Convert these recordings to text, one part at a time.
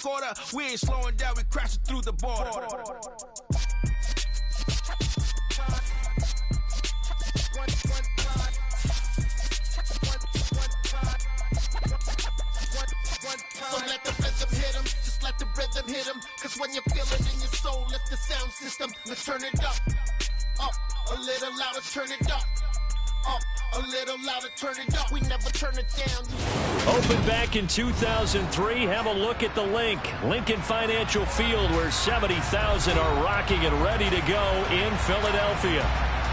quarter, we ain't slowing down, we crashing through the border. So let the rhythm hit him, just let the rhythm hit him. Cause when you feel it in your soul, lift the sound system. Let's turn it up a little louder, turn it up a little louder, turn it up. We never turn it down. Opened back in 2003, have a look at the link. Lincoln Financial Field, where 70,000 are rocking and ready to go in Philadelphia.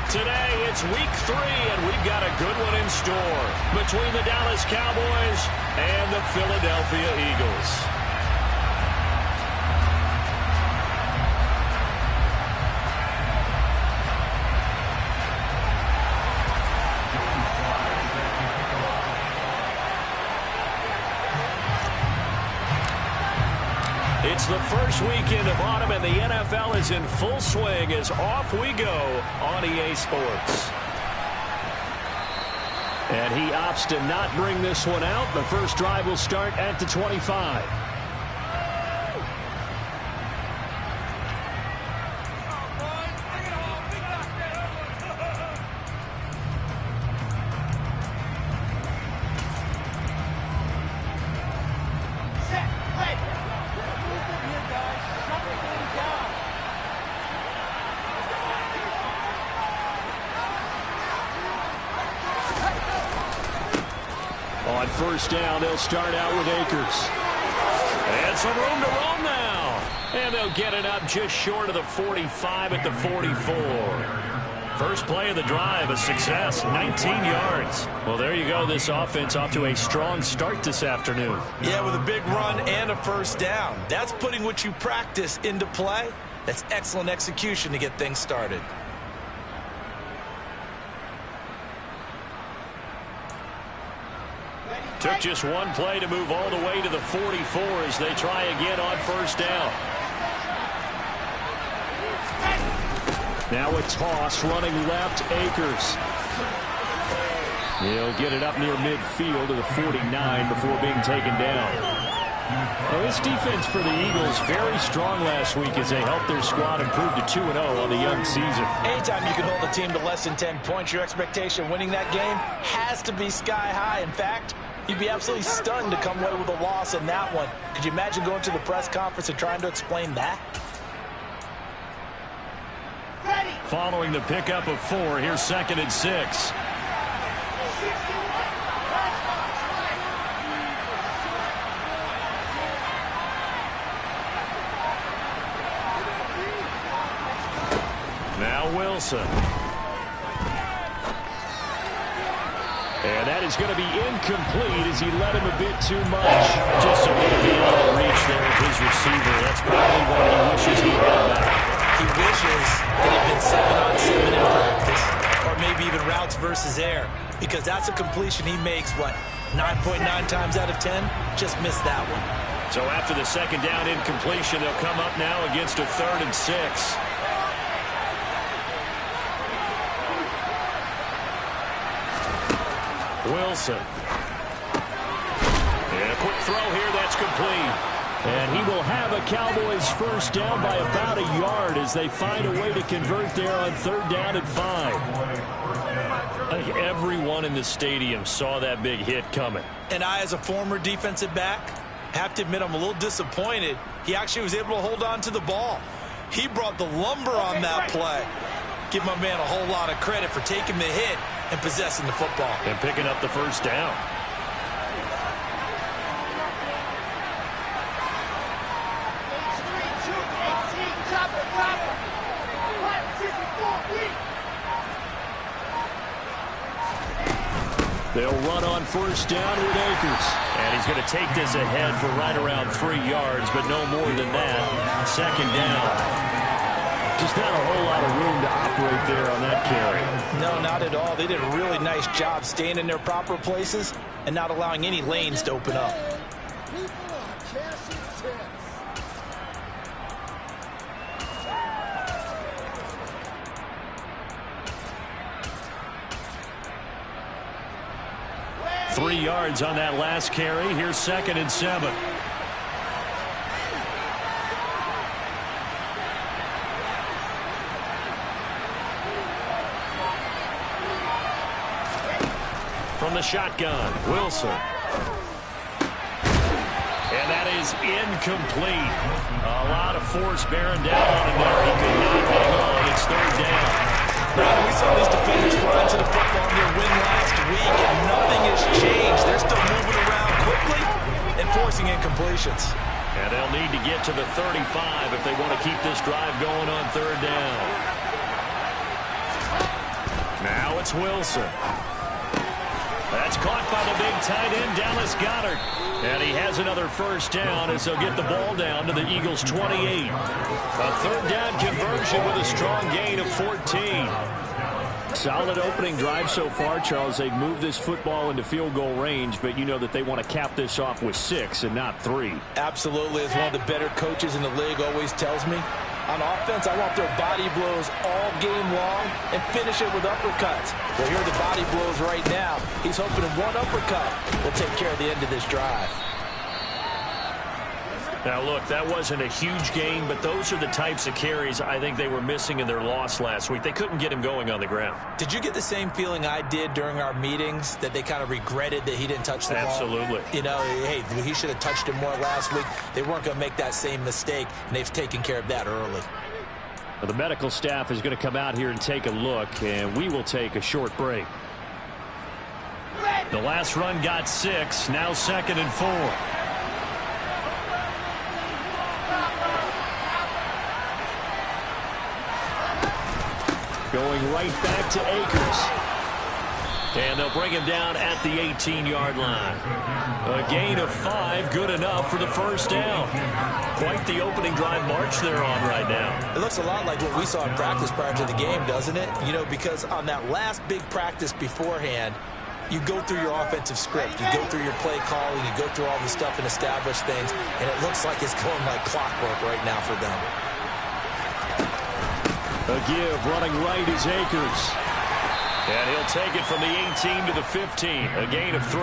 Today, it's week 3, and we've got a good one in store between the Dallas Cowboys and the Philadelphia Eagles. It's the first weekend of autumn, and the NFL is in full swing as off we go on EA Sports. And he opts to not bring this one out. The first drive will start at the 25. On first down, they'll start out with Akers. And some room to roam now. And they'll get it up just short of the 45 at the 44. First play of the drive, a success, 19 yards. Well, there you go. This offense off to a strong start this afternoon. Yeah, with a big run and a first down. That's putting what you practice into play. That's excellent execution to get things started. Took just one play to move all the way to the 44 as they try again on first down. Now a toss running left, Akers. He'll get it up near midfield to the 49 before being taken down. Well, this defense for the Eagles very strong last week as they helped their squad improve to 2-0 on the young season. Anytime you can hold a team to less than 10 points, your expectation of winning that game has to be sky high. In fact, you'd be absolutely stunned to come away with a loss in that one. Could you imagine going to the press conference and trying to explain that? Following the pickup of 4, here's 2nd and 6. Now Wilson. And that is going to be incomplete as he led him a bit too much. Just a little beyond the reach there of his receiver. That's probably what he wishes he had back. He wishes it had been 7-on-7 in practice, or maybe even routes versus air, because that's a completion he makes, 9.9 times out of 10? Just missed that one. So after the second down incompletion, they'll come up now against a 3rd and 6. Wilson. And a quick throw here, that's complete. And he will have a Cowboys first down by about a yard as they find a way to convert there on 3rd down and 5. I think everyone in the stadium saw that big hit coming. And I, as a former defensive back, have to admit I'm a little disappointed. He actually was able to hold on to the ball. He brought the lumber on that play. Give my man a whole lot of credit for taking the hit and possessing the football. And picking up the first down. They'll run on first down with Akers. And he's going to take this ahead for right around 3 yards, but no more than that. 2nd down. Just not a whole lot of room to operate there on that carry. No, not at all. They did a really nice job staying in their proper places and not allowing any lanes to open up. 3 yards on that last carry. Here's 2nd and 7. from the shotgun. Wilson. And that is incomplete. A lot of force bearing down on him there. He could not hang on. It's third down. Brandon, we saw these defenders fly into the football on their win last week, and nothing has changed. They're still moving around quickly and forcing incompletions. And they'll need to get to the 35 if they want to keep this drive going on third down. Now it's Wilson. That's caught by the big tight end, Dallas Goedert. And he has another first down as they'll get the ball down to the Eagles' 28. A third down conversion with a strong gain of 14. Solid opening drive so far, Charles. They've moved this football into field goal range, but you know that they want to cap this off with 6 and not 3. Absolutely. As one of the better coaches in the league always tells me, on offense, I want their body blows all game long and finish it with uppercuts. Well, here are the body blows right now. He's hoping in one uppercut will take care of the end of this drive. Now, look, that wasn't a huge gain, but those are the types of carries I think they were missing in their loss last week. They couldn't get him going on the ground. Did you get the same feeling I did during our meetings, that they kind of regretted that he didn't touch the ball? Absolutely. You know, hey, he should have touched it more last week. They weren't going to make that same mistake, and they've taken care of that early. Well, the medical staff is going to come out here and take a look, and we will take a short break. The last run got 6, now 2nd and 4. Going right back to Akers. And they'll bring him down at the 18-yard line. A gain of 5, good enough for the first down. Quite the opening drive march they're on right now. It looks a lot like what we saw in practice prior to the game, doesn't it? You know, because on that last big practice beforehand, you go through your offensive script. You go through your play calling. You go through all the stuff and establish things. And it looks like it's going like clockwork right now for them. A give, running right is Akers. And he'll take it from the 18 to the 15. A gain of 3.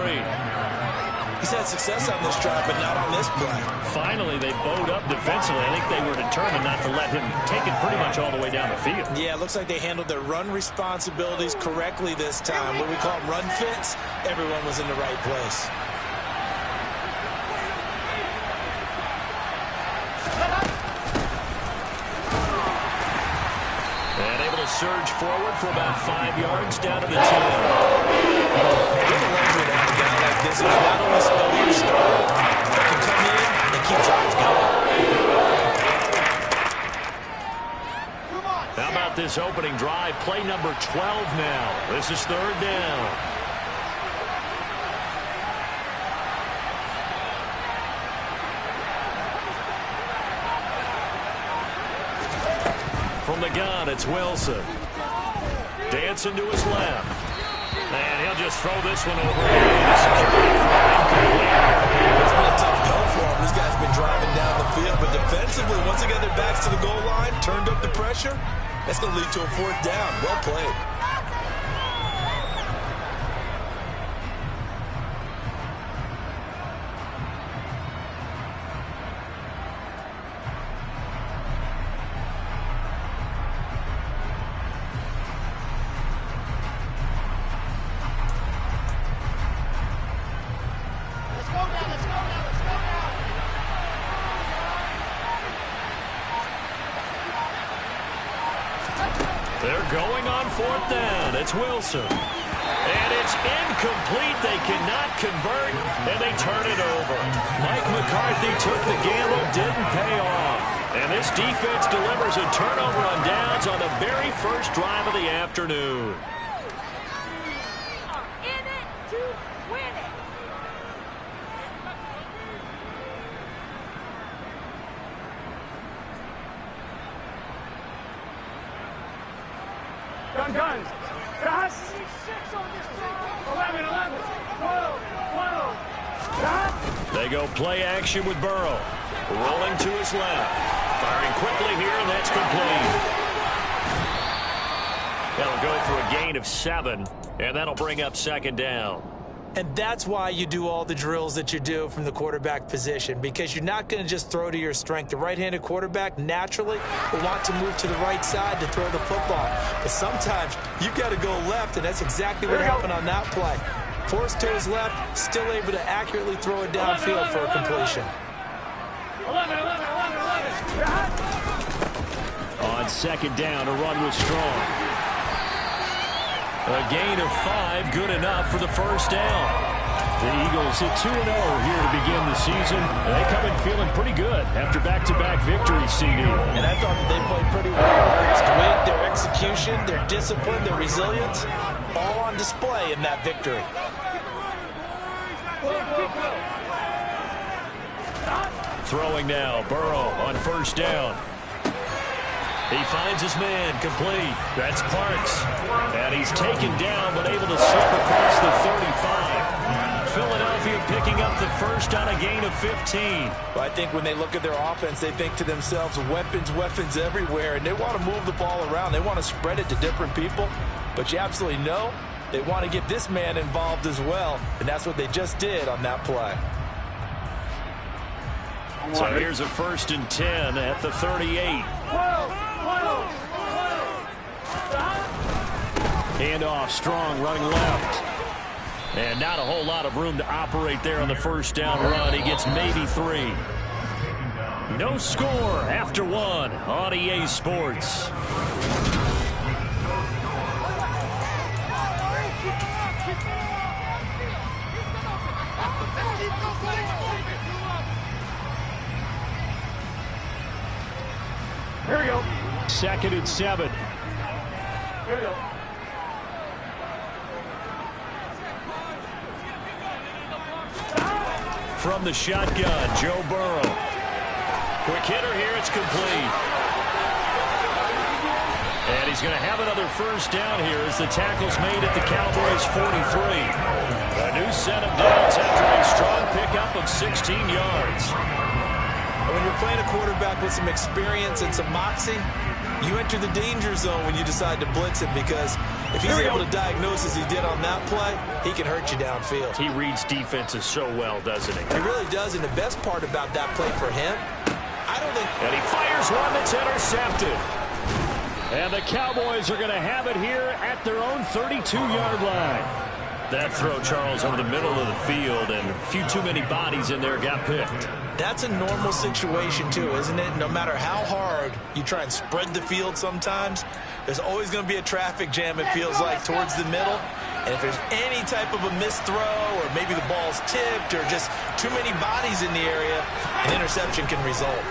He's had success on this drive, but not on this play. Finally, they bowed up defensively. I think they were determined not to let him take it pretty much all the way down the field. Yeah, it looks like they handled their run responsibilities correctly this time. What we call them run fits, everyone was in the right place. Surge forward for about 5 yards down to the 10. What a luxury to have a guy like this who's not only spell your start, but can come in and keep drives going. How about this opening drive? Play number 12 now. This is third down. From the gun, it's Wilson. Dancing to his left. And he'll just throw this one over. It's been a tough go for him. This guy's been driving down the field. But defensively, once again, their backs to the goal line, turned up the pressure. That's going to lead to a 4th down. Well played. They're going on 4th down. It's Wilson. And it's incomplete. They cannot convert, and they turn it over. Mike McCarthy took the gamble, didn't pay off. And this defense delivers a turnover on downs on the very first drive of the afternoon. In it to win it. Guns. Pass. 11, 12, 12. They go play action with Burrow. Rolling to his left. Firing quickly here, and that's complete. That'll go for a gain of 7, and that'll bring up 2nd down. And that's why you do all the drills that you do from the quarterback position, because you're not going to just throw to your strength. The right-handed quarterback naturally will want to move to the right side to throw the football. But sometimes you've got to go left, and that's exactly what happened on that play. Forced to his left, still able to accurately throw it downfield for a completion. 11. On second down, a run was strong. A gain of 5, good enough for the first down. The Eagles hit 2-0 here to begin the season. They come in feeling pretty good after back-to-back victories, CD. And I thought that they played pretty well. Their swing, their execution, their discipline, their resilience, all on display in that victory. Throwing now, Burrow on first down. He finds his man, complete. That's Parks. And he's taken down, but able to slip across the 35. Philadelphia picking up the first on a gain of 15. Well, I think when they look at their offense, they think to themselves, weapons everywhere, and they want to move the ball around. They want to spread it to different people, but you absolutely know they want to get this man involved as well, and that's what they just did on that play. So here's a 1st and 10 at the 38. Handoff, Strong running left. And not a whole lot of room to operate there on the first down run. He gets maybe 3. No score after 1 on EA Sports. Here we go. 2nd and 7. Here we go. From the shotgun, Joe Burrow. Quick hitter here, it's complete. And he's going to have another first down here as the tackle's made at the Cowboys' 43. A new set of downs after a strong pickup of 16 yards. When you're playing a quarterback with some experience and some moxie, you enter the danger zone when you decide to blitz him, because if he's able to diagnose as he did on that play, he can hurt you downfield. He reads defenses so well, doesn't he? He really does, and the best part about that play for him, I don't think... And he fires one that's intercepted. And the Cowboys are going to have it here at their own 32-yard line. That throw, Charles, over the middle of the field, and a few too many bodies in there got picked. That's a normal situation, too, isn't it? No matter how hard you try and spread the field sometimes, there's always going to be a traffic jam, it feels like, towards the middle. And if there's any type of a missed throw, or maybe the ball's tipped, or just too many bodies in the area, an interception can result.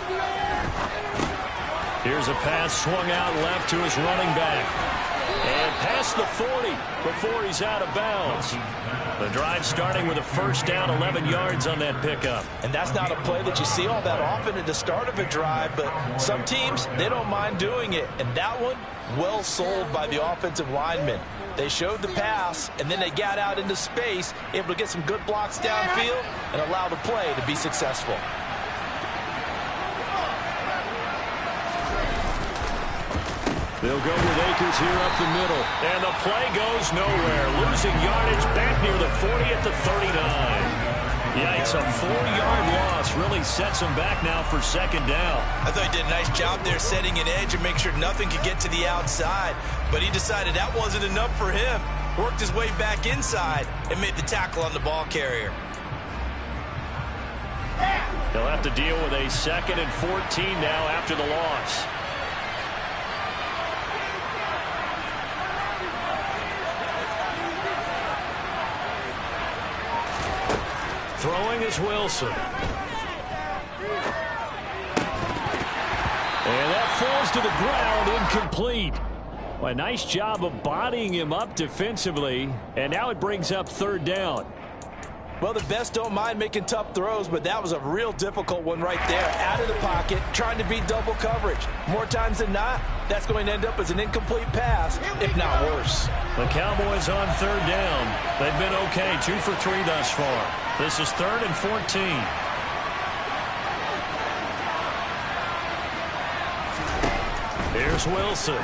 Here's a pass swung out left to his running back. And past the 40 before he's out of bounds. The drive starting with a first down, 11 yards on that pickup. And that's not a play that you see all that often at the start of a drive, but some teams, they don't mind doing it. And that one, well sold by the offensive lineman. They showed the pass, and then they got out into space, able to get some good blocks downfield and allow the play to be successful. They'll go with Akers here up the middle. And the play goes nowhere. Losing yardage back near the 40 at the 39. Yikes, a 4-yard loss really sets him back now for second down. I thought he did a nice job there setting an edge and make sure nothing could get to the outside. But he decided that wasn't enough for him. Worked his way back inside and made the tackle on the ball carrier. He'll have to deal with a 2nd and 14 now after the loss. Throwing is Wilson. And that falls to the ground, incomplete. Well, a nice job of bodying him up defensively, and now it brings up 3rd down. Well, the best don't mind making tough throws, but that was a real difficult one right there. Out of the pocket, trying to beat double coverage. More times than not, that's going to end up as an incomplete pass, if not worse. The Cowboys on 3rd down. They've been okay, 2 for 3 thus far. This is 3rd and 14. Here's Wilson.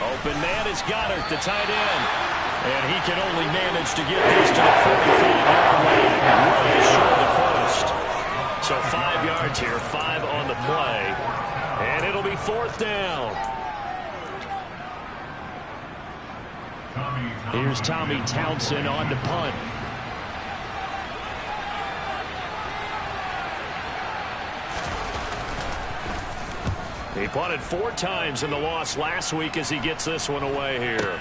Open man is Goddard, the tight end. And he can only manage to get this to the 45-yard line. Really short the first. So 5 yards here, 5 on the play. And it'll be 4th down. Here's Tommy Townsend on to punt. He punted 4 times in the loss last week as he gets this one away here.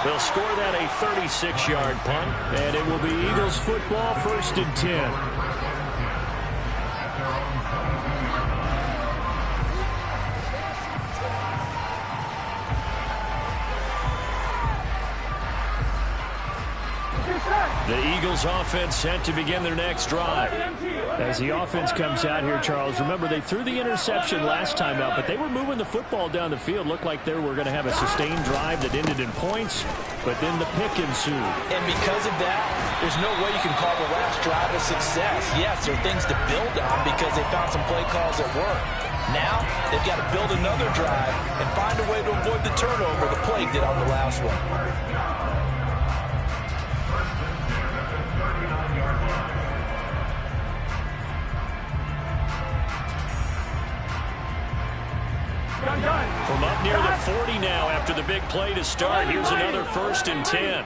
They'll score that a 36-yard punt, and it will be Eagles football, 1st and 10. The Eagles offense set to begin their next drive. As the offense comes out here, Charles, remember they threw the interception last time out, but they were moving the football down the field. Looked like they were going to have a sustained drive that ended in points, but then the pick ensued. And because of that, there's no way you can call the last drive a success. Yes, there are things to build on because they found some play calls that work. Now, they've got to build another drive and find a way to avoid the turnover the Plague did on the last one. From up near the 40 now after the big play to start. Here's another 1st and 10.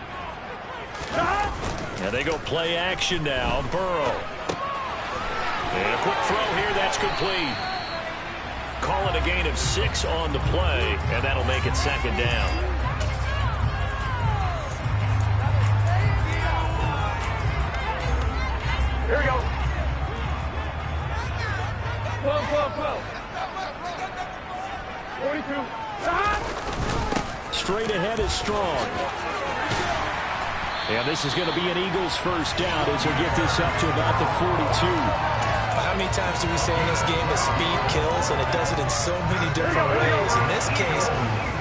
And they go play action now. Burrow. And a quick throw here. That's complete. Call it a gain of 6 on the play, and that'll make it 2nd down. Here we go. 12. 42. Straight ahead is Strong. And this is going to be an Eagles 1st down as they get this up to about the 42. How many times do we say in this game that speed kills, and it does it in so many different ways? In this case,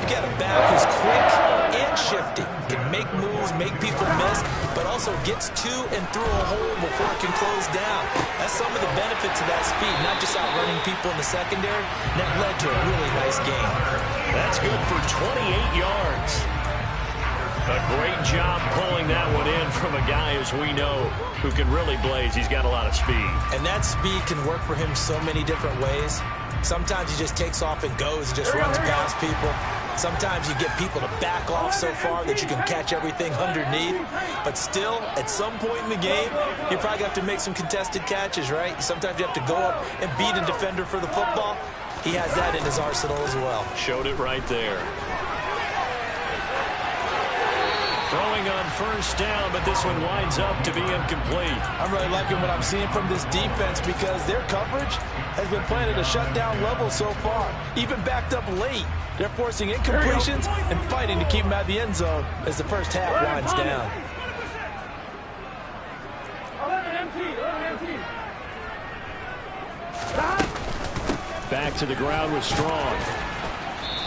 you got a back who's quick and shifty, can make moves, make people miss, but also gets to and through a hole before it can close down. That's some of the benefits of that speed, not just outrunning people in the secondary. And that led to a really nice game. That's good for 28 yards. A great job pulling that one in from a guy, as we know, who can really blaze. He's got a lot of speed. And that speed can work for him so many different ways. Sometimes he just takes off and goes and just runs past people. Sometimes you get people to back off so far that you can catch everything underneath. But still, at some point in the game, you probably have to make some contested catches, right? Sometimes you have to go up and beat a defender for the football. He has that in his arsenal as well. Showed it right there. Throwing on 1st down, but this one winds up to be incomplete. I'm really liking what I'm seeing from this defense because their coverage has been playing at a shutdown level so far. Even backed up late. They're forcing incompletions and fighting to keep them out of the end zone as the first half winds down. 11 empty. Back to the ground with Strong.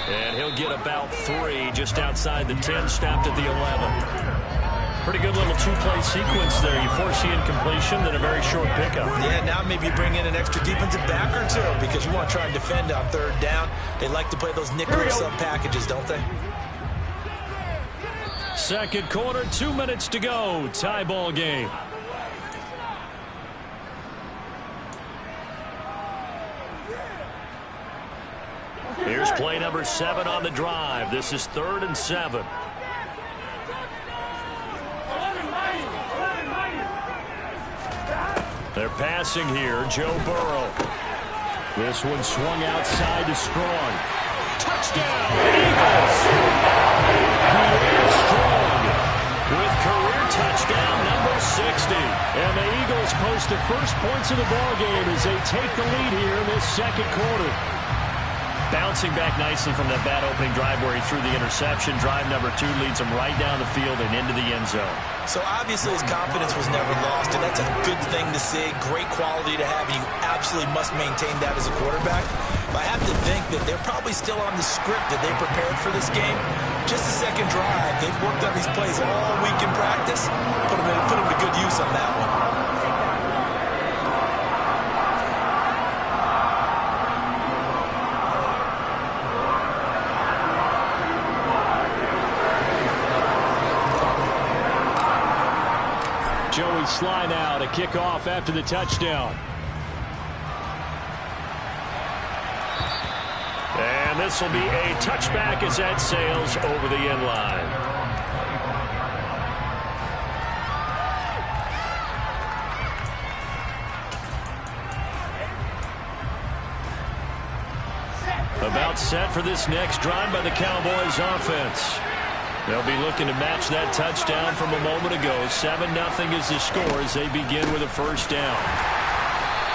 And he'll get about 3 just outside the 10, stopped at the 11. Pretty good little 2-play sequence there. You force the incompletion, then a very short pickup. Yeah, now maybe bring in an extra defensive back or 2 because you want to try and defend on 3rd down. They like to play those nickel sub packages, don't they? 2nd quarter, 2 minutes to go. Tie ball game. Here's play number 7 on the drive. This is 3rd and 7. They're passing here. Joe Burrow. This one swung outside to Strong. Touchdown, Eagles! Here's Strong with career touchdown number 60. And the Eagles post the first points of the ball game as they take the lead here in this 2nd quarter. Bouncing back nicely from that bad opening drive where he threw the interception. Drive number 2 leads him right down the field and into the end zone. So obviously his confidence was never lost, and that's a good thing to see. Great quality to have, and you absolutely must maintain that as a quarterback. But I have to think that they're probably still on the script that they prepared for this game. Just the 2nd drive. They've worked on these plays all week in practice. Put them to good use on that one. Joey Sly now to kick off after the touchdown. And this will be a touchback as that sails over the end line. About set for this next drive by the Cowboys offense. They'll be looking to match that touchdown from a moment ago. 7-0 is the score as they begin with a first down.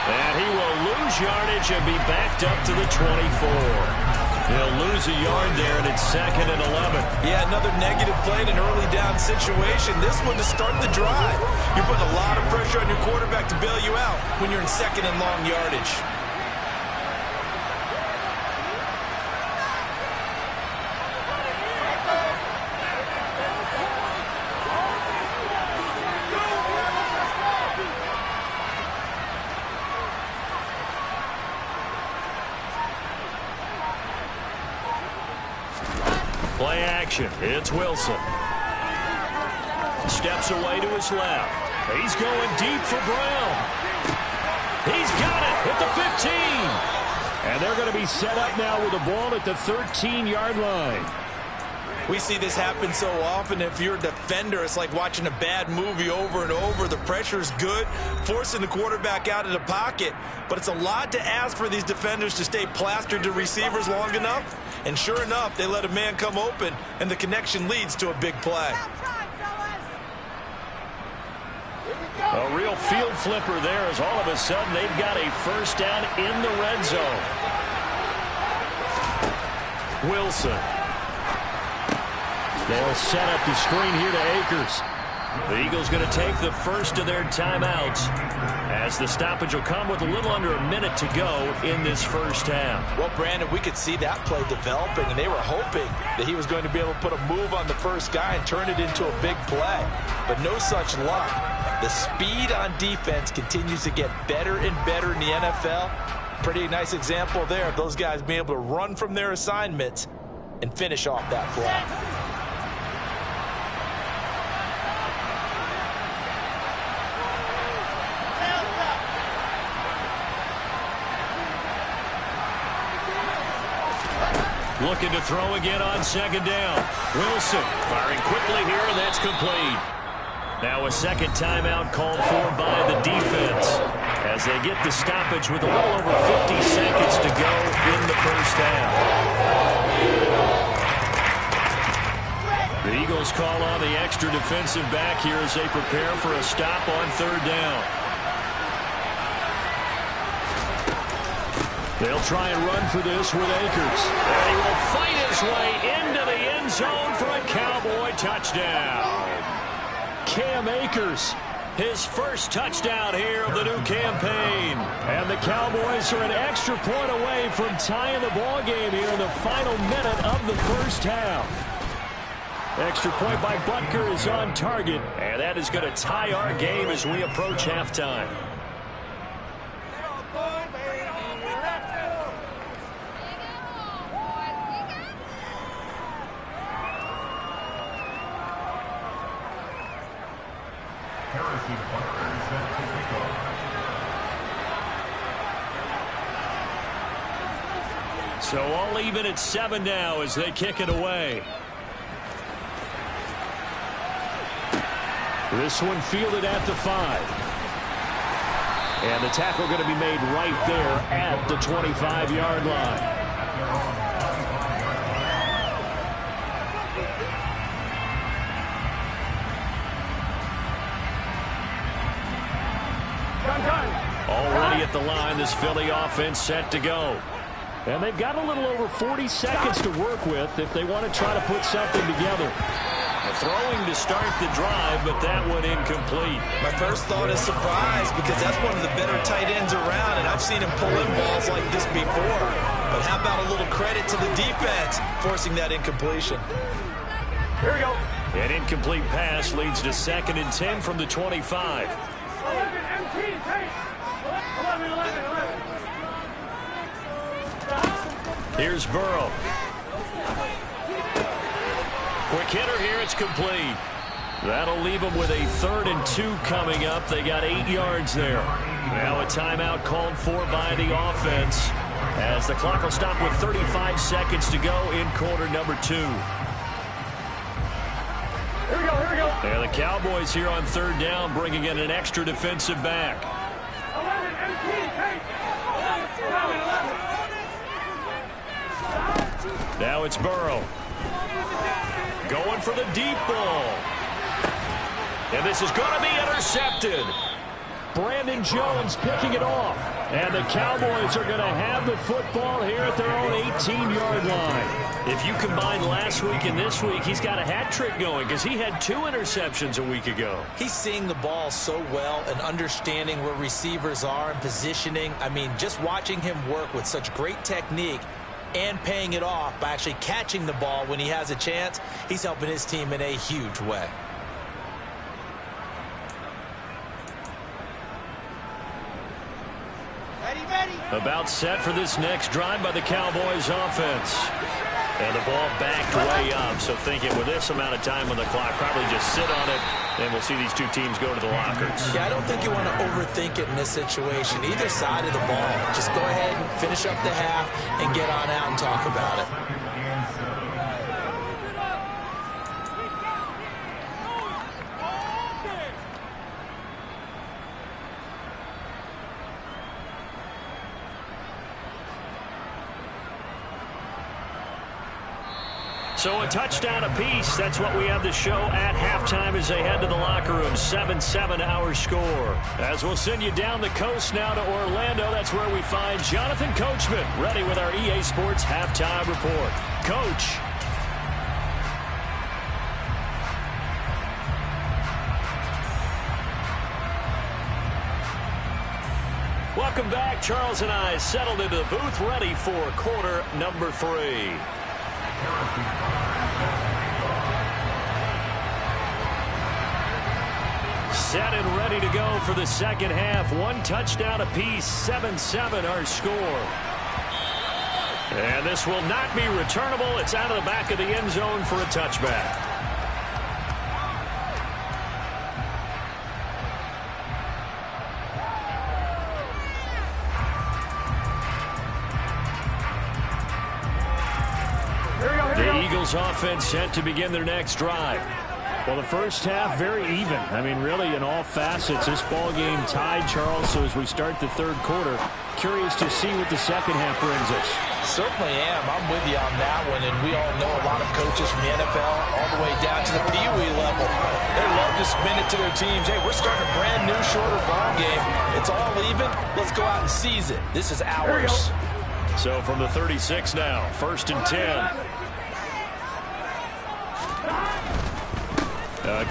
And he will lose yardage and be backed up to the 24. He'll lose a yard there, and it's 2nd and 11. Yeah, another negative play in an early down situation. This one to start the drive. You're putting a lot of pressure on your quarterback to bail you out when you're in 2nd and long yardage. Play action. It's Wilson. Steps away to his left. He's going deep for Brown. He's got it at the 15. And they're going to be set up now with the ball at the 13-yard line. We see this happen so often. If you're a defender, it's like watching a bad movie over and over. The pressure's good, forcing the quarterback out of the pocket. But it's a lot to ask for these defenders to stay plastered to receivers long enough. And sure enough, they let a man come open, and the connection leads to a big play. A real field flipper there as all of a sudden they've got a first down in the red zone. Wilson. They'll set up the screen here to Akers. The Eagles going to take the first of their timeouts as the stoppage will come with a little under a minute to go in this first half. Well, Brandon, we could see that play developing, and they were hoping that he was going to be able to put a move on the first guy and turn it into a big play. But no such luck. The speed on defense continues to get better and better in the NFL. Pretty nice example there of those guys being able to run from their assignments and finish off that play. Looking to throw again on second down. Wilson firing quickly here, and that's complete. Now a second timeout called for by the defense as they get the stoppage with a little over 50 seconds to go in the first half. The Eagles call on the extra defensive back here as they prepare for a stop on third down. They'll try and run for this with Akers. And he will fight his way into the end zone for a Cowboy touchdown. Cam Akers, his first touchdown here of the new campaign. And the Cowboys are an extra point away from tying the ball game here in the final minute of the first half. Extra point by Butker is on target, and that is going to tie our game as we approach halftime. So all even at 7 now as they kick it away. This one fielded at the 5. And the tackle going to be made right there at the 25-yard line. Already at the line, this Philly offense set to go. And they've got a little over 40 seconds to work with if they want to try to put something together. Throwing to start the drive, but that one incomplete. My first thought is surprise because that's one of the better tight ends around, and I've seen him pull in balls like this before. But how about a little credit to the defense forcing that incompletion? Here we go. An incomplete pass leads to 2nd and 10 from the 25. 11 MT, take. 11. Here's Burrow. Quick hitter here, it's complete. That'll leave them with a 3rd and 2 coming up. They got 8 yards there. Now a timeout called for by the offense as the clock will stop with 35 seconds to go in quarter number 2. Here we go, here we go. And the Cowboys here on third down, bringing in an extra defensive back. 11, MT, take. 11. Now it's Burrow. Going for the deep ball. And this is going to be intercepted. Brandon Jones picking it off. And the Cowboys are going to have the football here at their own 18-yard line. If you combine last week and this week, he's got a hat trick going because he had 2 interceptions a week ago. He's seeing the ball so well and understanding where receivers are and positioning. I mean, just watching him work with such great technique and paying it off by actually catching the ball when he has a chance, he's helping his team in a huge way. About set for this next drive by the Cowboys offense. And the ball backed way up. So thinking with this amount of time on the clock, probably just sit on it, and we'll see these two teams go to the lockers. Yeah, I don't think you want to overthink it in this situation. Either side of the ball, just go ahead and finish up the half and get on out and talk about it. So a touchdown apiece. That's what we have to show at halftime as they head to the locker room. 7-7 our score. As we'll send you down the coast now to Orlando. That's where we find Jonathan Coachman ready with our EA Sports halftime report. Coach. Welcome back. Charles and I settled into the booth ready for quarter number 3. Set and ready to go for the second half. 1 touchdown apiece. 7-7 our score. And this will not be returnable. It's out of the back of the end zone for a touchback. Offense set to begin their next drive. Well, the first half very even. I mean, really in all facets. This ball game tied, Charles. So as we start the third quarter, curious to see what the second half brings us. Certainly am. I'm with you on that one. And we all know a lot of coaches from the NFL all the way down to the Pee Wee level. They love to spin it to their teams. Hey, we're starting a brand new shorter ball game. It's all even. Let's go out and seize it. This is ours. So from the 36 now, 1st and 10.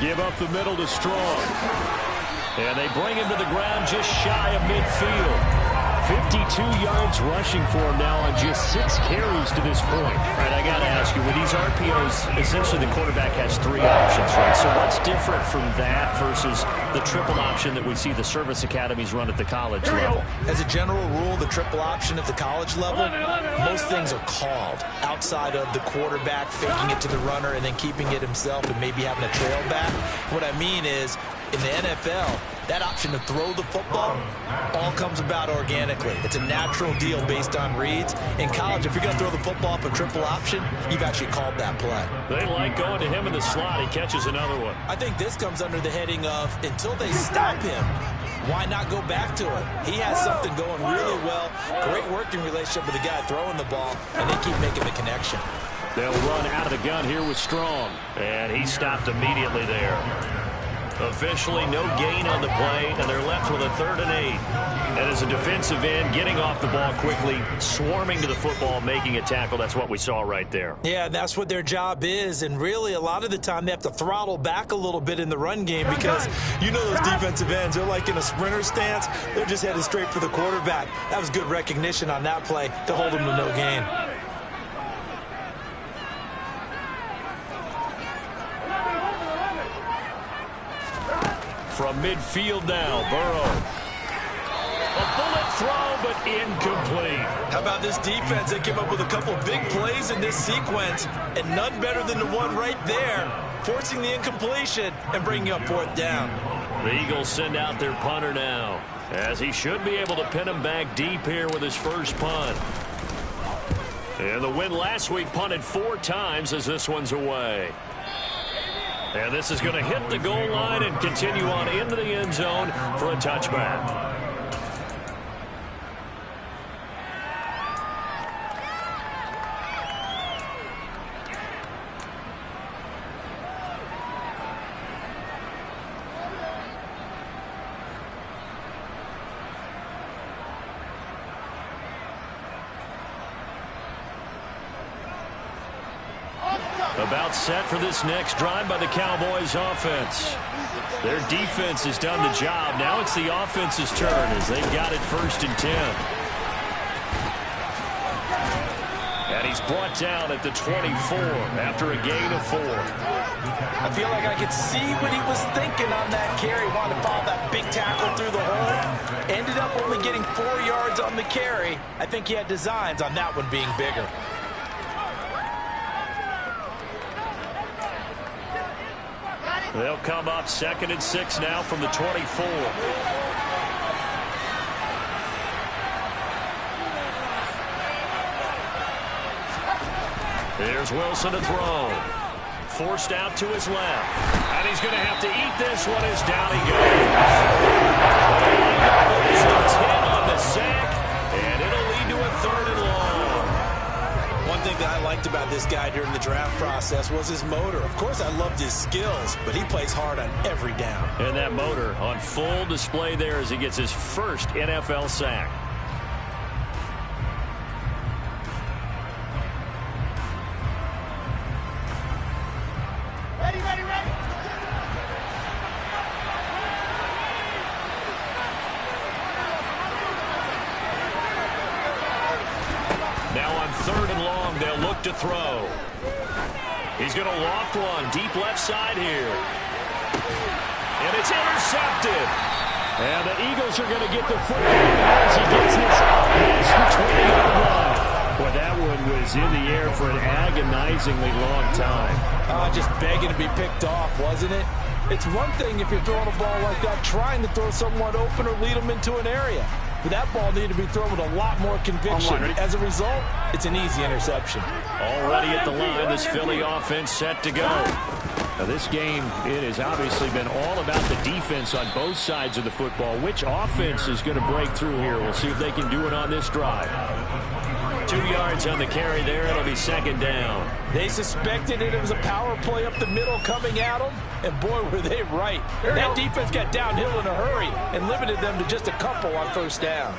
Give up the middle to Strong. And they bring him to the ground just shy of midfield. 52 yards rushing for him now on just 6 carries to this point. All right, I got to ask you, with these RPOs, essentially the quarterback has 3 options, right? So what's different from that versus the triple option that we see the service academies run at the college level? As a general rule, the triple option at the college level, most things are called outside of the quarterback faking it to the runner and then keeping it himself and maybe having a trail back. What I mean is, in the NFL, that option to throw the football all comes about organically. It's a natural deal based on reads. In college, if you're going to throw the football up a triple option, you've actually called that play. They like going to him in the slot. He catches another one. I think this comes under the heading of until they stop him, why not go back to it? He has something going really well. Great working relationship with the guy throwing the ball, and they keep making the connection. They'll run out of the gun here with Strong. And he stopped immediately there. Officially no gain on the play, and they're left with a 3rd and 8. And as a defensive end, getting off the ball quickly, swarming to the football, making a tackle. That's what we saw right there. Yeah, that's what their job is. And really, a lot of the time, they have to throttle back a little bit in the run game because you know those defensive ends, they're like in a sprinter stance. They're just headed straight for the quarterback. That was good recognition on that play to hold them to no gain. From midfield now, Burrow. A bullet throw, but incomplete. How about this defense? They came up with a couple of big plays in this sequence, and none better than the one right there, forcing the incompletion and bringing up 4th down. The Eagles send out their punter now, as he should be able to pin him back deep here with his first punt. And the win last week punted 4 times as this one's away. And this is going to hit the goal line and continue on into the end zone for a touchback. About set for this next drive by the Cowboys offense. Their defense has done the job. Now it's the offense's turn as they've got it 1st and 10. And he's brought down at the 24 after a gain of 4. I feel like I could see what he was thinking on that carry. Wanted to follow that big tackle through the hole. Ended up only getting 4 yards on the carry. I think he had designs on that one being bigger. They'll come up 2nd and 6 now from the 24. Here's Wilson to throw. Forced out to his left. And he's going to have to eat this one as down he goes. It's hit on the sack, and it'll lead to a 3rd and long. One thing that I liked about this guy during the draft process was his motor. Of course, I loved his skills, but he plays hard on every down. And that motor on full display there as he gets his first NFL sack. Ready, ready, ready. Now on 3rd and long, they'll look to throw. He's going to loft one deep left side here. And it's intercepted. And the Eagles are going to get the football as he gets this past the 20-yard line. Well, that one was in the air for an agonizingly long time. Just begging to be picked off, wasn't it? It's one thing if you're throwing a ball like that, trying to throw someone open or lead them into an area. But that ball needed to be thrown with a lot more conviction. As a result, it's an easy interception. Already at the line, this Philly offense set to go. Now this game, it has obviously been all about the defense on both sides of the football. Which offense is going to break through here? We'll see if they can do it on this drive. 2 yards on the carry there. It'll be 2nd down. They suspected it was a power play up the middle coming at them, and boy, were they right. That defense got downhill in a hurry and limited them to just a couple on 1st down.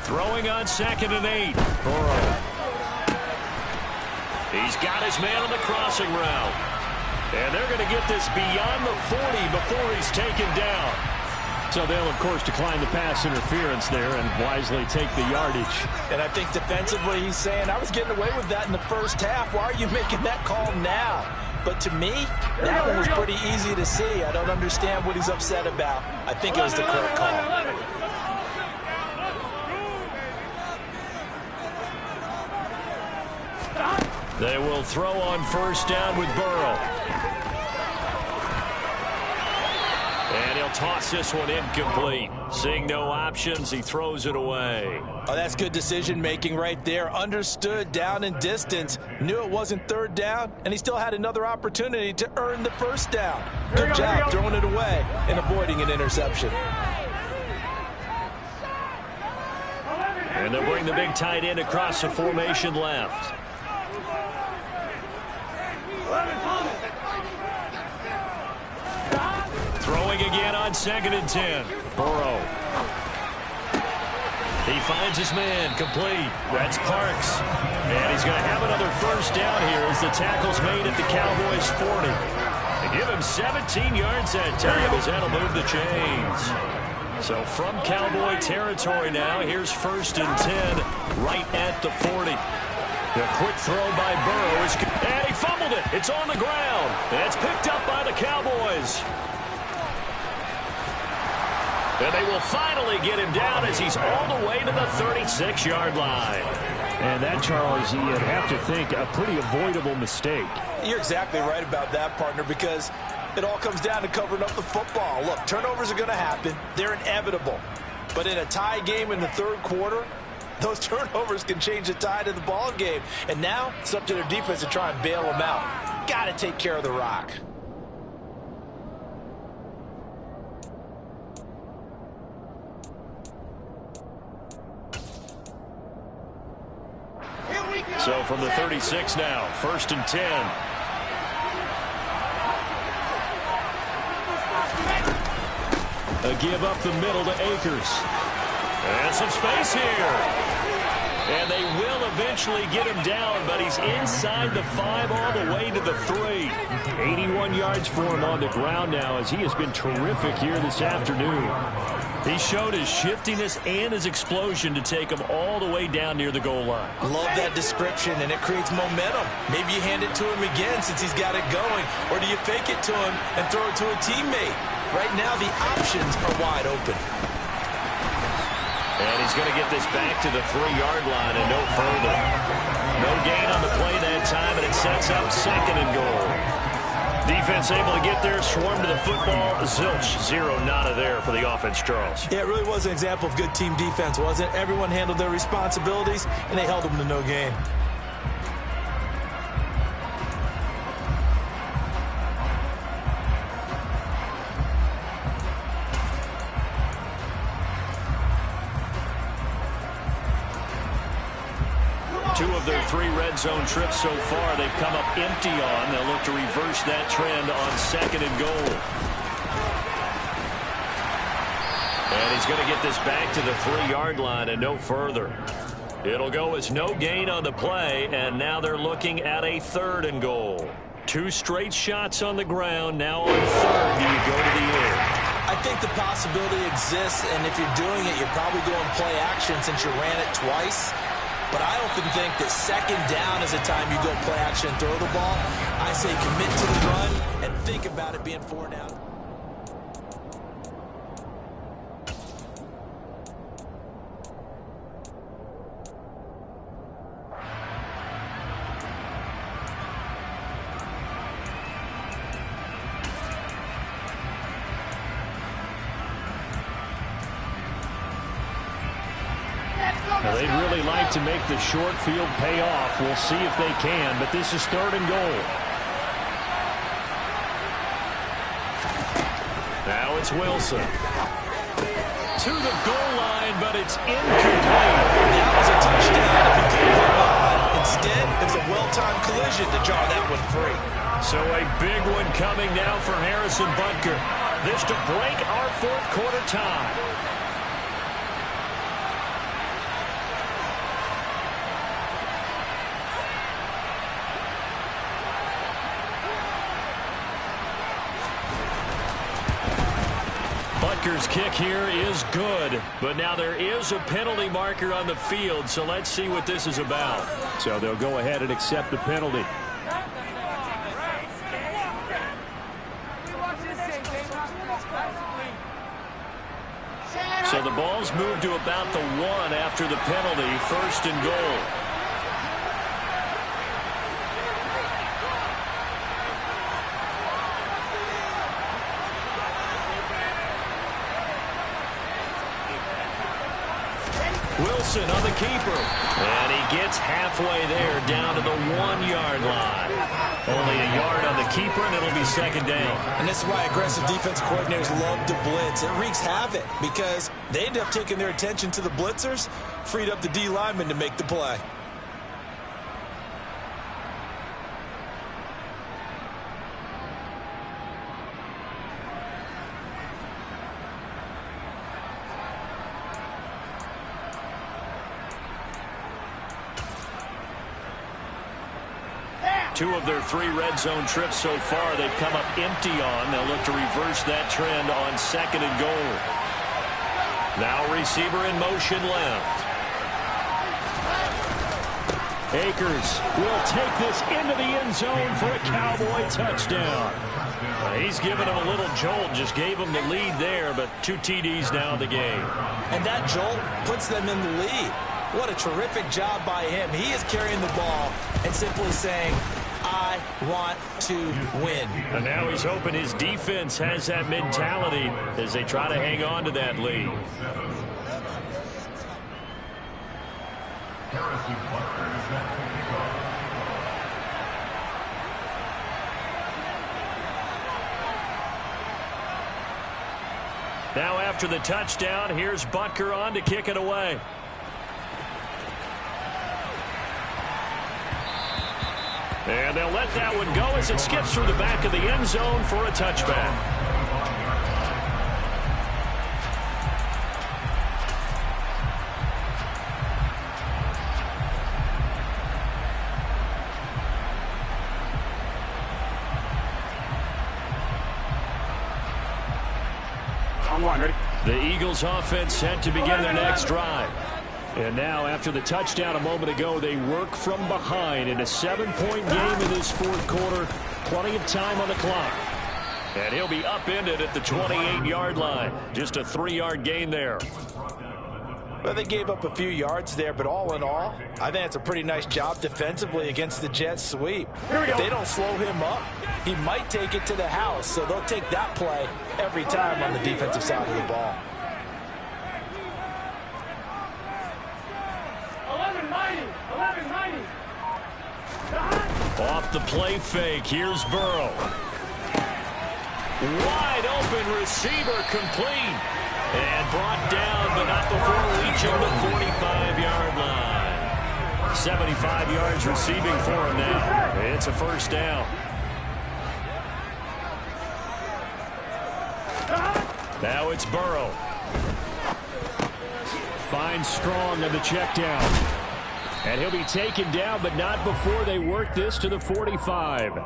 Throwing on 2nd and 8. Burrow. He's got his man on the crossing route. And they're going to get this beyond the 40 before he's taken down. So they'll, of course, decline the pass interference there and wisely take the yardage. And I think defensively he's saying, I was getting away with that in the 1st half. Why are you making that call now? But to me, that one was pretty easy to see. I don't understand what he's upset about. I think it was the correct call. They will throw on 1st down with Burrow. And he'll toss this one incomplete. Seeing no options, he throws it away. Oh, that's good decision-making right there. Understood down and distance. Knew it wasn't 3rd down, and he still had another opportunity to earn the 1st down. Good job throwing it away and avoiding an interception. And they'll bring the big tight end across the formation left. Throwing again on 2nd and 10. Burrow. He finds his man, complete. That's Parks. And he's going to have another 1st down here as the tackle's made at the Cowboys 40. They give him 17 yards that time as that'll move the chains. So from Cowboy territory now, here's 1st and 10 right at the 40. The quick throw by Burrow is, and he fumbled it. It's on the ground. And it's picked up by the Cowboys. And they will finally get him down as he's all the way to the 36-yard line. And that, Charles, you'd have to think a pretty avoidable mistake. You're exactly right about that, partner, because It all comes down to covering up the football. Look, turnovers are going to happen. They're inevitable. But in a tie game in the third quarter, those turnovers can change the tide of the ball game. And now it's up to their defense to try and bail them out. Got to take care of the rock. So from the 36 now, 1st and 10. A give up the middle to Akers. And some space here. And they will eventually get him down, but he's inside the 5 all the way to the 3. 81 yards for him on the ground now as he has been terrific here this afternoon. He showed his shiftiness and his explosion to take him all the way down near the goal line. Love that description, and it creates momentum. Maybe you hand it to him again since he's got it going, or do you fake it to him and throw it to a teammate? Right now, the options are wide open. And he's going to get this back to the 3-yard line and no further. No gain on the play that time, and it sets up 2nd and goal. Defense able to get there, swarm to the football. Zilch, 0 nada there for the offense, Charles. Yeah, it really was an example of good team defense, wasn't it? Everyone handled their responsibilities, and they held them to no gain. Two of their 3 red zone trips so far, they've come up empty on. They'll look to reverse that trend on 2nd and goal. And he's going to get this back to the 3-yard line and no further. It'll go as no gain on the play, and now they're looking at a 3rd and goal. 2 straight shots on the ground. Now on 3rd, do you go to the air? I think the possibility exists, and if you're doing it, you're probably going play action since you ran it twice. But I often think that 2nd down is a time you go play action and throw the ball. I say commit to the run and think about it being 4 down. Now, they'd really like to make the short field pay off. We'll see if they can, but this is 3rd and goal. Now it's Wilson. To the goal line, but it's incomplete. That was a touchdown if he could hold on. Instead, it's a well-timed collision to draw that one free. So a big one coming now for Harrison Butker. This to break our 4th quarter tie. Butker's kick here is good, but now there is a penalty marker on the field, so let's see what this is about. So they'll go ahead and accept the penalty. So the ball's moved to about the 1 after the penalty, 1st and goal. Wilson on the keeper. And he gets halfway there down to the 1-yard line. Only a yard on the keeper, and it'll be 2nd down. And this is why aggressive defensive coordinators love to blitz. It wreaks havoc because they end up taking their attention to the blitzers, freed up the D lineman to make the play. Two of their 3 red zone trips so far, they've come up empty on. They'll look to reverse that trend on 2nd and goal. Now receiver in motion left. Akers will take this into the end zone for a Cowboy touchdown. He's given him a little jolt, just gave him the lead there, but 2 TDs now in the game. And that jolt puts them in the lead. What a terrific job by him. He is carrying the ball and simply saying, I want to win. And now he's hoping his defense has that mentality as they try to hang on to that lead. Now after the touchdown, here's Butker on to kick it away. And they'll let that one go as it skips through the back of the end zone for a touchback. The Eagles offense set to begin their next drive. And now after the touchdown a moment ago, they work from behind in a 7-point game in this fourth quarter. Plenty of time on the clock. And he'll be upended at the 28-yard line. Just a 3-yard gain there. Well, they gave up a few yards there, but all in all, I think it's a pretty nice job defensively against the Jets sweep. If they don't slow him up, he might take it to the house, so they'll take that play every time on the defensive side of the ball. 11-90. Off the play fake, here's Burrow. Wide open receiver complete. And brought down, but not before reaching the 45-yard line. 75 yards receiving for him now. It's a first down. Now it's Burrow. Finds Strong on the check down. And he'll be taken down, but not before they work this to the 45.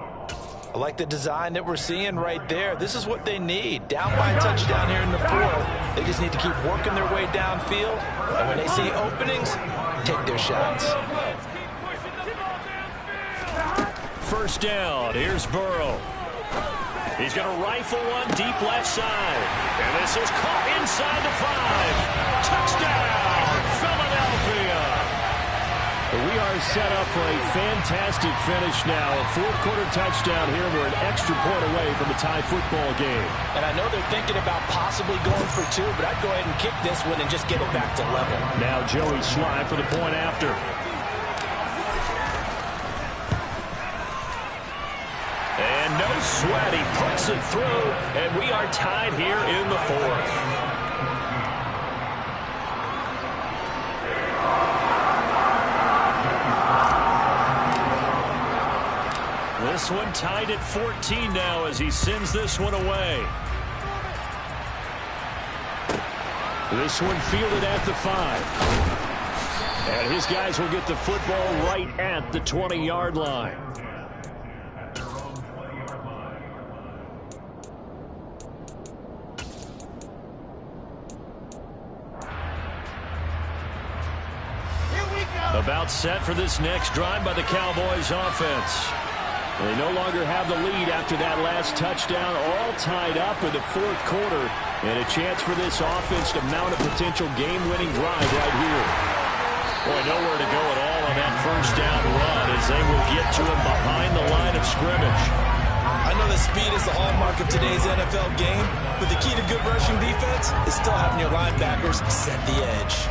I like the design that we're seeing right there. This is what they need. Down by a touchdown here in the fourth. They just need to keep working their way downfield. And when they see openings, take their shots. First down. Here's Burrow. He's going to rifle one deep left side. And this is caught inside the 5. Touchdown, Philadelphia. We are set up for a fantastic finish now. A fourth-quarter touchdown here. We're an extra point away from a tie football game. And I know they're thinking about possibly going for 2, but I'd go ahead and kick this one and just get it back to level. Now Joey Slye for the point after. And no sweat. He puts it through, and we are tied here in the fourth. This one tied at 14 now as he sends this one away. This one fielded at the 5. And his guys will get the football right at the 20-yard line. About set for this next drive by the Cowboys offense. They no longer have the lead after that last touchdown, all tied up in the fourth quarter, and a chance for this offense to mount a potential game-winning drive right here. Boy, nowhere to go at all on that first down run as they will get to him behind the line of scrimmage. I know that speed is the hallmark of today's NFL game, but the key to good rushing defense is still having your linebackers set the edge.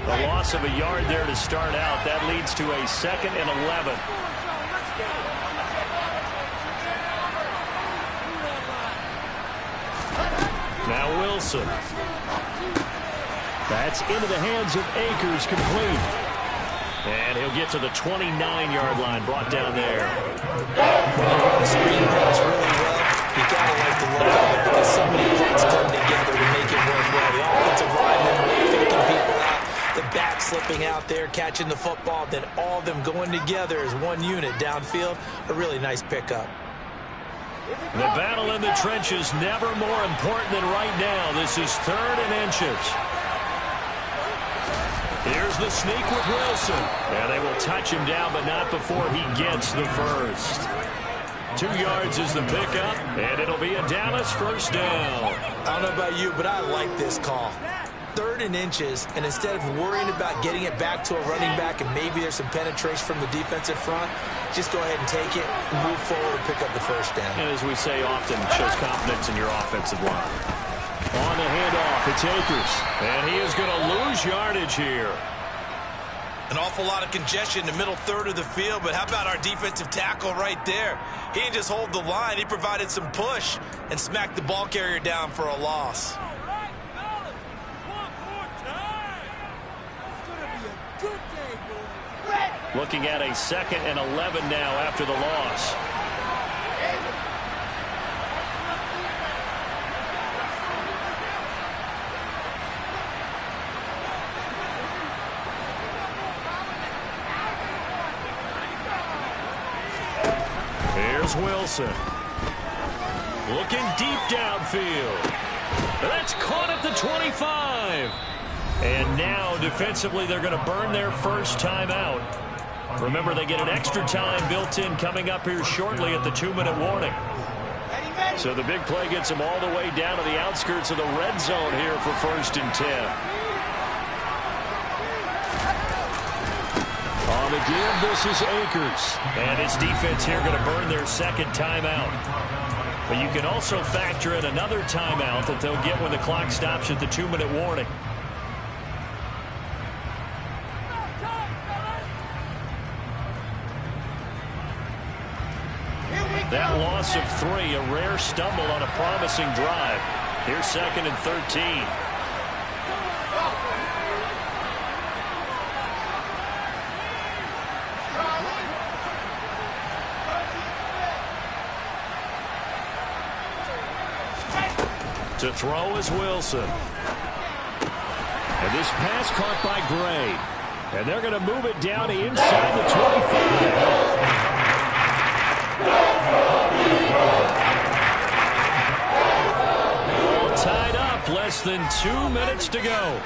A loss of a yard there to start out. That leads to a 2nd and 11. Now Wilson. That's into the hands of Akers, complete. And he'll get to the 29-yard line, brought down there. The screen pass really well. You gotta like the look of it, because so many parts come together to make it work well. The offensive linemen faking people out. The back slipping out there, catching the football, then all of them going together as one unit downfield. A really nice pickup. The battle in the trenches never more important than right now. This is 3rd and inches. Here's the sneak with Wilson. And they will touch him down, but not before he gets the first. 2 yards is the pickup, and it'll be a Dallas first down. I don't know about you, but I like this call. 3rd and inches, and instead of worrying about getting it back to a running back and maybe there's some penetration from the defensive front, just go ahead and take it, move forward, and pick up the first down. And as we say often, shows confidence in your offensive line. On the handoff, it's Akers. And he is going to lose yardage here. An awful lot of congestion in the middle third of the field, but how about our defensive tackle right there? He didn't just hold the line, he provided some push and smacked the ball carrier down for a loss. Looking at a 2nd and 11 now after the loss. Here's Wilson. Looking deep downfield. That's caught at the 25. And now defensively they're going to burn their first timeout. Remember, they get an extra time built in coming up here shortly at the 2-minute warning. So the big play gets them all the way down to the outskirts of the red zone here for 1st and 10. On the give, this is Akers. And his defense here going to burn their 2nd timeout. But you can also factor in another timeout that they'll get when the clock stops at the 2-minute warning. That loss of 3, a rare stumble on a promising drive. Here's 2nd and 13. To throw is Wilson. And this pass caught by Gray. And they're going to move it down to inside the 25. All tied up, less than 2 minutes to go.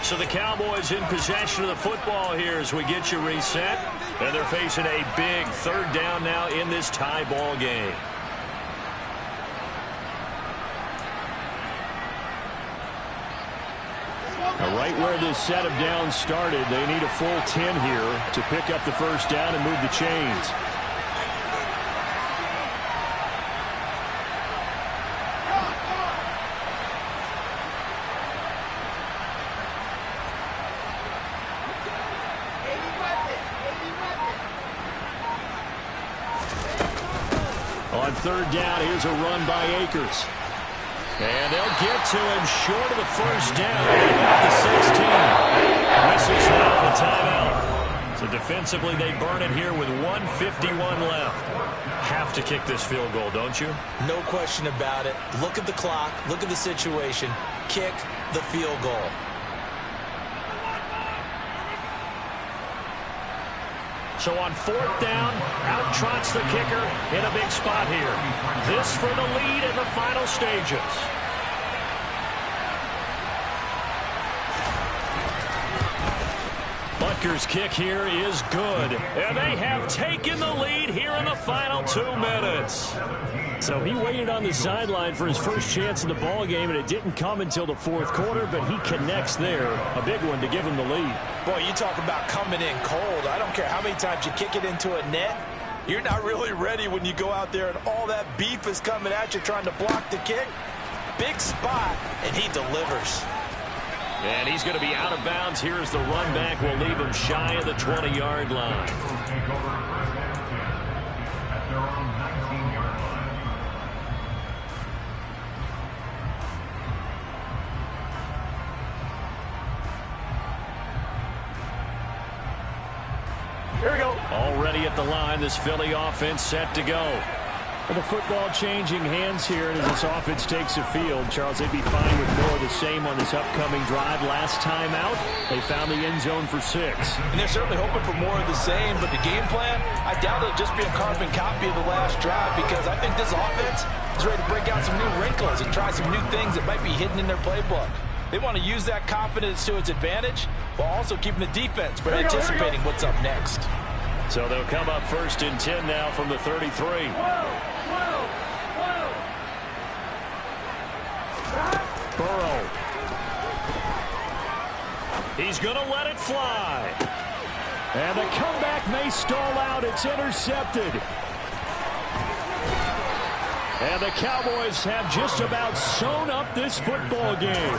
So the Cowboys in possession of the football here as we get you reset. And they're facing a big 3rd down now in this tie ball game. Right where this set of downs started, they need a full 10 here to pick up the first down and move the chains. On 3rd down, here's a run by Akers. And they'll get to him short of the first down at the 16. Whistles now the timeout. So defensively, they burn it here with 1:51 left. Have to kick this field goal, don't you? No question about it. Look at the clock. Look at the situation. Kick the field goal. So on 4th down, out trots the kicker in a big spot here. This for the lead in the final stages. Butker's kick here is good. And they have taken the lead here in the final 2 minutes. So he waited on the sideline for his first chance in the ball game, and it didn't come until the 4th quarter, but he connects there. A big one to give him the lead. Boy, you talk about coming in cold. I don't care how many times you kick it into a net. You're not really ready when you go out there and all that beef is coming at you trying to block the kick. Big spot, and he delivers. And he's going to be out of bounds. Here as the run back will leave him shy of the 20-yard line. Here we go. Already at the line, this Philly offense set to go. And the football changing hands here as this offense takes the field. Charles, they'd be fine with more of the same on this upcoming drive. Last time out, they found the end zone for 6. And they're certainly hoping for more of the same, but the game plan, I doubt it'll just be a carbon copy of the last drive, because I think this offense is ready to break out some new wrinkles and try some new things that might be hidden in their playbook. They want to use that confidence to its advantage while also keeping the defense for anticipating what's up next. So they'll come up 1st and 10 now from the 33. Burrow. He's going to let it fly. And the comeback may stall out. It's intercepted. And the Cowboys have just about sewn up this football game.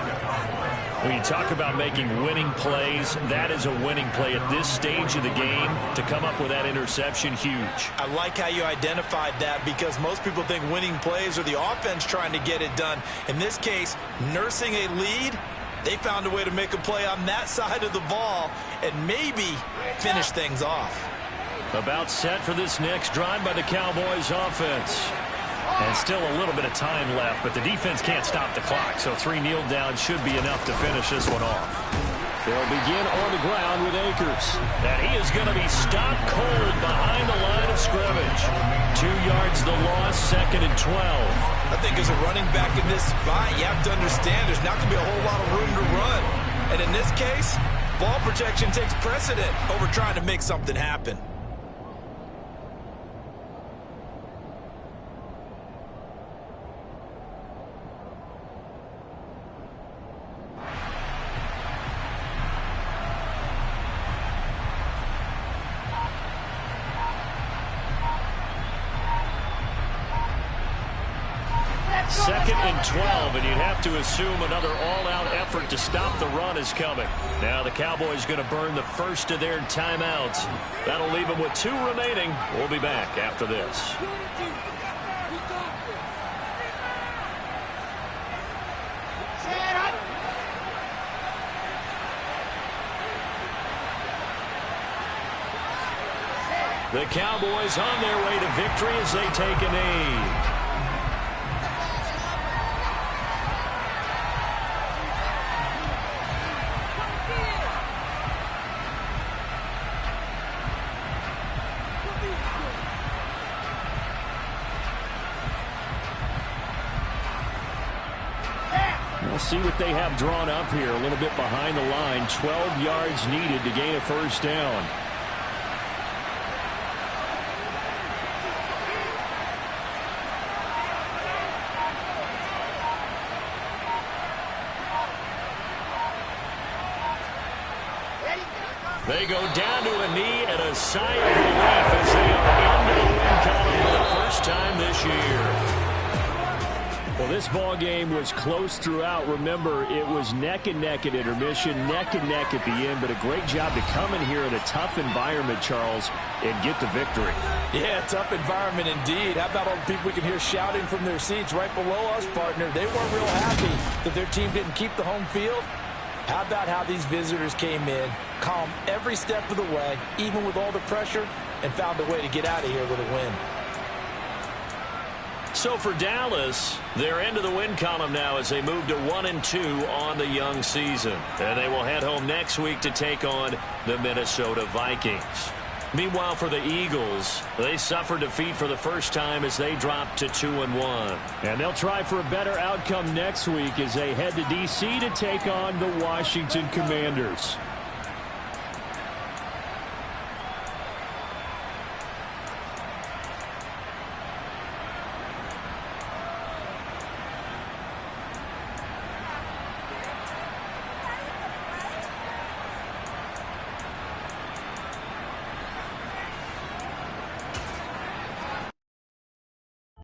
When you talk about making winning plays, that is a winning play at this stage of the game. To come up with that interception, huge. I like how you identified that, because most people think winning plays are the offense trying to get it done. In this case, nursing a lead, they found a way to make a play on that side of the ball and maybe finish things off. About set for this next drive by the Cowboys offense. And still a little bit of time left, but the defense can't stop the clock, so 3 kneel downs should be enough to finish this one off. They'll begin on the ground with Akers. And he is going to be stopped cold behind the line of scrimmage. 2 yards the loss, 2nd and 12. I think as a running back in this spot, you have to understand there's not going to be a whole lot of room to run. And in this case, ball protection takes precedent over trying to make something happen. Second and 12, and you'd have to assume another all-out effort to stop the run is coming. Now the Cowboys going to burn the first of their timeouts. That'll leave them with 2 remaining. We'll be back after this. The Cowboys on their way to victory as they take a knee. We'll see what they have drawn up here. A little bit behind the line. 12 yards needed to gain a first down. They go down to a knee and a sigh of relief as they are into the win column for the first time this year. Well, this ball game was close throughout. Remember, it was neck and neck at intermission, neck and neck at the end, but a great job to come in here in a tough environment, Charles, and get the victory. Yeah, tough environment indeed. How about all the people we can hear shouting from their seats right below us, partner? They weren't real happy that their team didn't keep the home field. How about how these visitors came in, calm every step of the way, even with all the pressure, and found a way to get out of here with a win. So for Dallas, they're into the win column now as they move to 1-2 on the young season. And they will head home next week to take on the Minnesota Vikings. Meanwhile, for the Eagles, they suffered defeat for the first time as they dropped to 2-1. And they'll try for a better outcome next week as they head to D.C. to take on the Washington Commanders.